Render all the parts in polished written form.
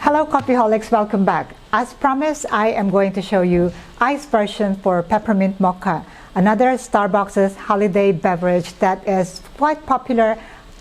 Hello Coffeeholics, welcome back. As promised, I am going to show you iced version for Peppermint Mocha, another Starbucks' holiday beverage that is quite popular.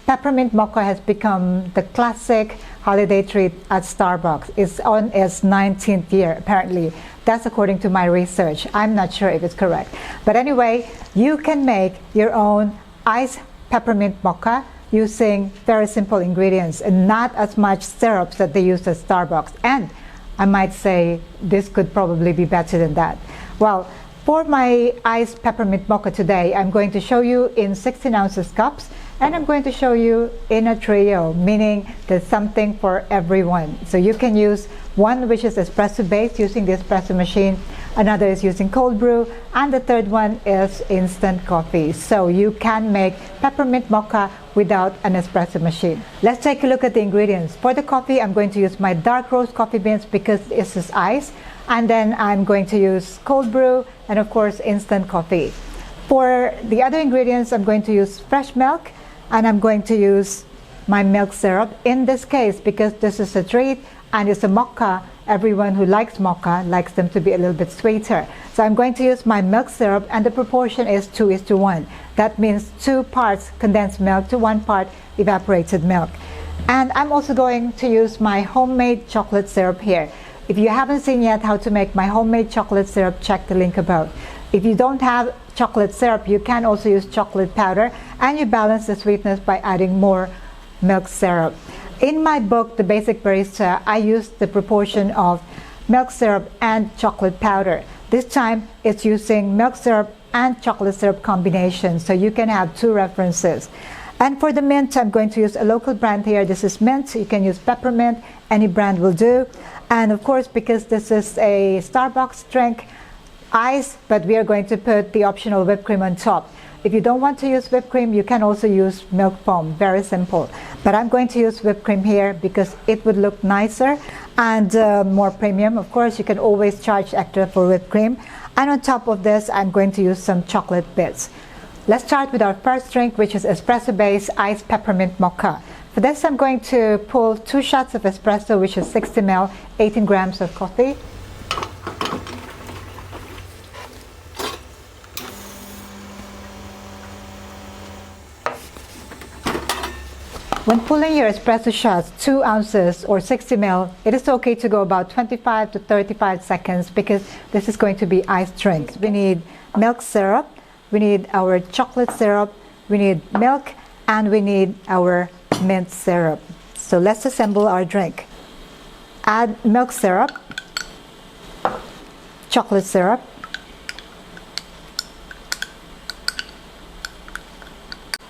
Peppermint Mocha has become the classic holiday treat at Starbucks. It's on its 19th year, apparently. That's according to my research. I'm not sure if it's correct. But anyway, you can make your own iced peppermint mocha using very simple ingredients and not as much syrups that they use at Starbucks. And I might say this could probably be better than that. Well, for my iced peppermint mocha today, I'm going to show you in 16 ounces cups, and I'm going to show you in a trio, meaning there's something for everyone. So you can use one which is espresso based using the espresso machine, another is using cold brew, and the third one is instant coffee. So you can make peppermint mocha without an espresso machine. Let's take a look at the ingredients. For the coffee, I'm going to use my dark roast coffee beans because this is ice, and then I'm going to use cold brew and of course instant coffee. For the other ingredients, I'm going to use fresh milk, and I'm going to use my milk syrup. In this case, because this is a treat and it's a mocha, everyone who likes mocha likes them to be a little bit sweeter. So I'm going to use my milk syrup, and the proportion is 2:1. That means 2 parts condensed milk to 1 part evaporated milk. And I'm also going to use my homemade chocolate syrup here. If you haven't seen yet how to make my homemade chocolate syrup, check the link above. If you don't have chocolate syrup, you can also use chocolate powder, and you balance the sweetness by adding more milk syrup. In my book, The Basic Barista, I used the proportion of milk syrup and chocolate powder. This time, it's using milk syrup and chocolate syrup combination, so you can have 2 references. And for the mint, I'm going to use a local brand here. This is mint. You can use Peppermint. Any brand will do. And of course, because this is a Starbucks drink, ice, but we are going to put the optional whipped cream on top. If you don't want to use whipped cream, you can also use milk foam. Very simple. But I'm going to use whipped cream here because it would look nicer and more premium. Of course, you can always charge extra for whipped cream. And on top of this, I'm going to use some chocolate bits. Let's start with our first drink, which is espresso-based iced peppermint mocha. For this, I'm going to pull 2 shots of espresso, which is 60 ml, 18 grams of coffee. When pulling your espresso shots, 2 ounces or 60 ml, it is okay to go about 25 to 35 seconds because this is going to be iced drink. We need milk syrup, we need our chocolate syrup, we need milk, and we need our mint syrup. So let's assemble our drink. Add milk syrup, chocolate syrup,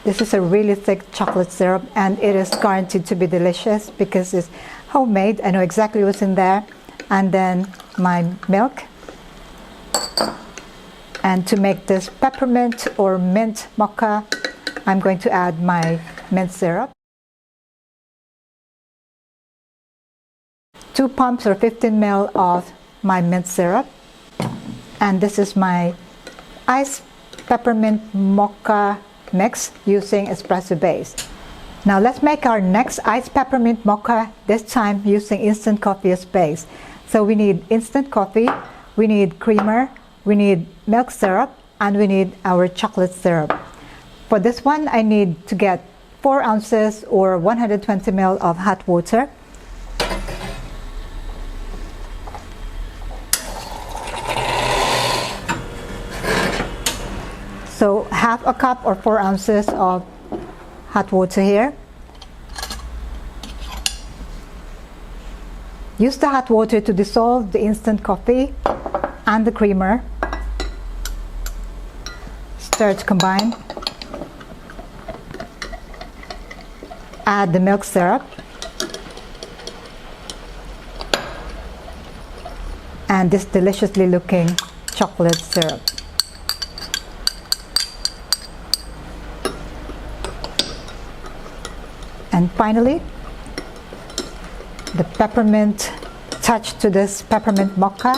this is a really thick chocolate syrup, and it is guaranteed to be delicious because it's homemade. I know exactly what's in there. And then my milk. And to make this peppermint or mint mocha, I'm going to add my mint syrup. 2 pumps or 15 ml of my mint syrup. And this is my iced peppermint mocha mix using espresso base. Now let's make our next iced peppermint mocha, this time using instant coffee as base. So we need instant coffee, we need creamer, we need milk syrup, and we need our chocolate syrup. For this one, I need to get 4 ounces or 120 ml of hot water. So half a cup or 4 ounces of hot water here. Use the hot water to dissolve the instant coffee and the creamer. Stir to combine. Add the milk syrup. And this deliciously looking chocolate syrup. And finally, the peppermint touch to this peppermint mocha.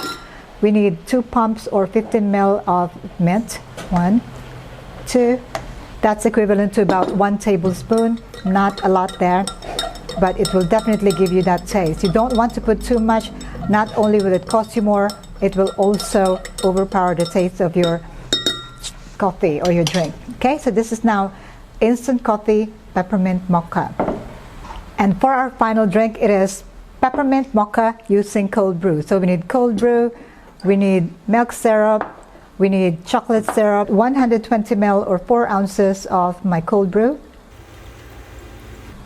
We need 2 pumps or 15 ml of mint. 1, 2. That's equivalent to about 1 tablespoon, not a lot there. but it will definitely give you that taste. You don't want to put too much. Not only will it cost you more, it will also overpower the taste of your coffee or your drink. Okay, so this is now instant coffee peppermint mocha. And for our final drink, it is peppermint mocha using cold brew. So we need cold brew, we need milk syrup, we need chocolate syrup, 120 ml or 4 ounces of my cold brew.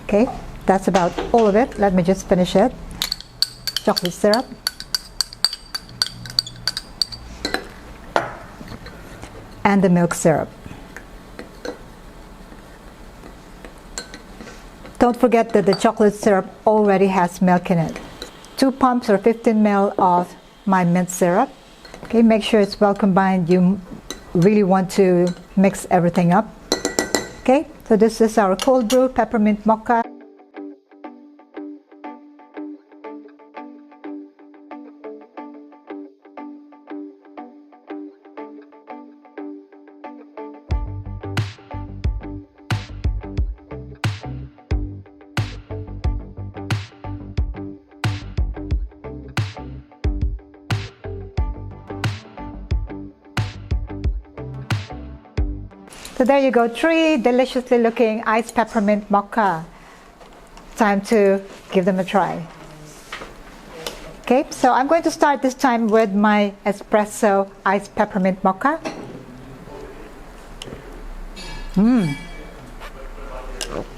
Okay, that's about all of it. Let me just finish it. Chocolate syrup. And the milk syrup. Don't forget that the chocolate syrup already has milk in it. 2 pumps or 15 ml of my mint syrup. Okay, make sure it's well combined. You really want to mix everything up. Okay, so this is our cold brew peppermint mocha. So there you go, 3 deliciously looking iced peppermint mocha. Time to give them a try. Okay, so I'm going to start this time with my espresso iced peppermint mocha.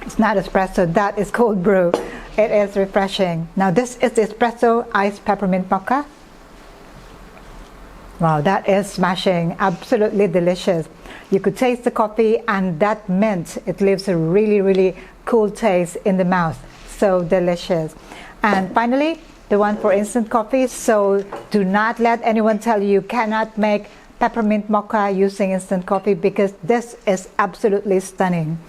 It's not espresso, that is cold brew. It is refreshing. Now this is the espresso iced peppermint mocha. Wow, that is smashing, absolutely delicious. You could taste the coffee and that mint, it leaves a really, really cool taste in the mouth. So delicious. And finally, the one for instant coffee. So do not let anyone tell you cannot make peppermint mocha using instant coffee, because this is absolutely stunning.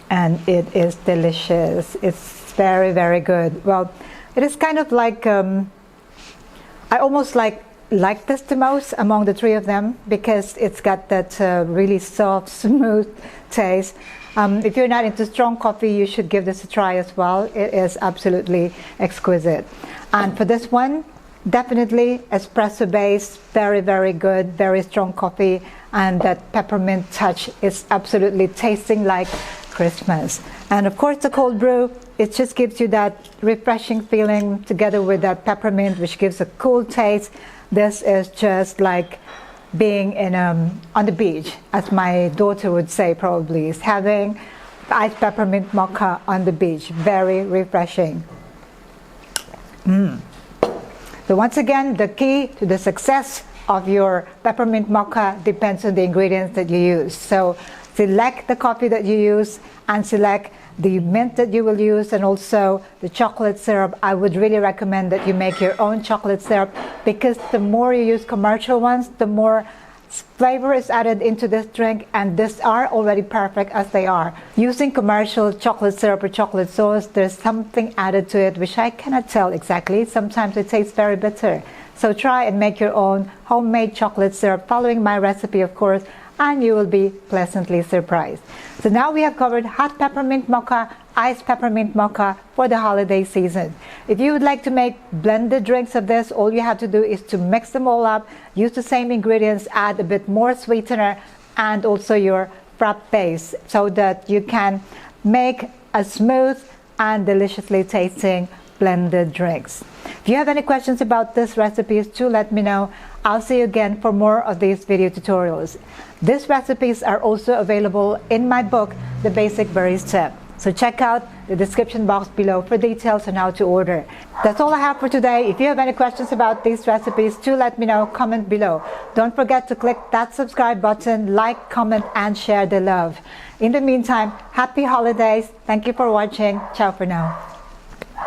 And it is delicious. It's very, very good. Well, it is kind of like, I almost like this the most among the 3 of them, because it's got that really soft, smooth taste. If you're not into strong coffee, you should give this a try as well. It is absolutely exquisite. And for this one, definitely espresso based, very, very good, very strong coffee, and that peppermint touch is absolutely tasting like Christmas. And of course the cold brew, it just gives you that refreshing feeling together with that peppermint, which gives a cool taste. This is just like being in on the beach, as my daughter would say probably, is having iced peppermint mocha on the beach. Very refreshing. So once again, the key to the success of your peppermint mocha depends on the ingredients that you use. So select the coffee that you use and select the mint that you will use, and also the chocolate syrup. I would really recommend that you make your own chocolate syrup, because the more you use commercial ones, the more flavor is added into this drink, and these are already perfect as they are. Using commercial chocolate syrup or chocolate sauce, there's something added to it which I cannot tell exactly. Sometimes it tastes very bitter. So try and make your own homemade chocolate syrup, following my recipe of course, and you will be pleasantly surprised. So now we have covered hot peppermint mocha, iced peppermint mocha for the holiday season. If you would like to make blended drinks of this, all you have to do is to mix them all up, use the same ingredients, add a bit more sweetener and also your frappe base, so that you can make a smooth and deliciously tasting blended drinks. If you have any questions about this recipes, do let me know. I'll see you again for more of these video tutorials. These recipes are also available in my book, The Basic Barista. So check out the description box below for details on how to order. That's all I have for today. If you have any questions about these recipes, do let me know, comment below. Don't forget to click that subscribe button, like, comment, and share the love. In the meantime, happy holidays. Thank you for watching. Ciao for now.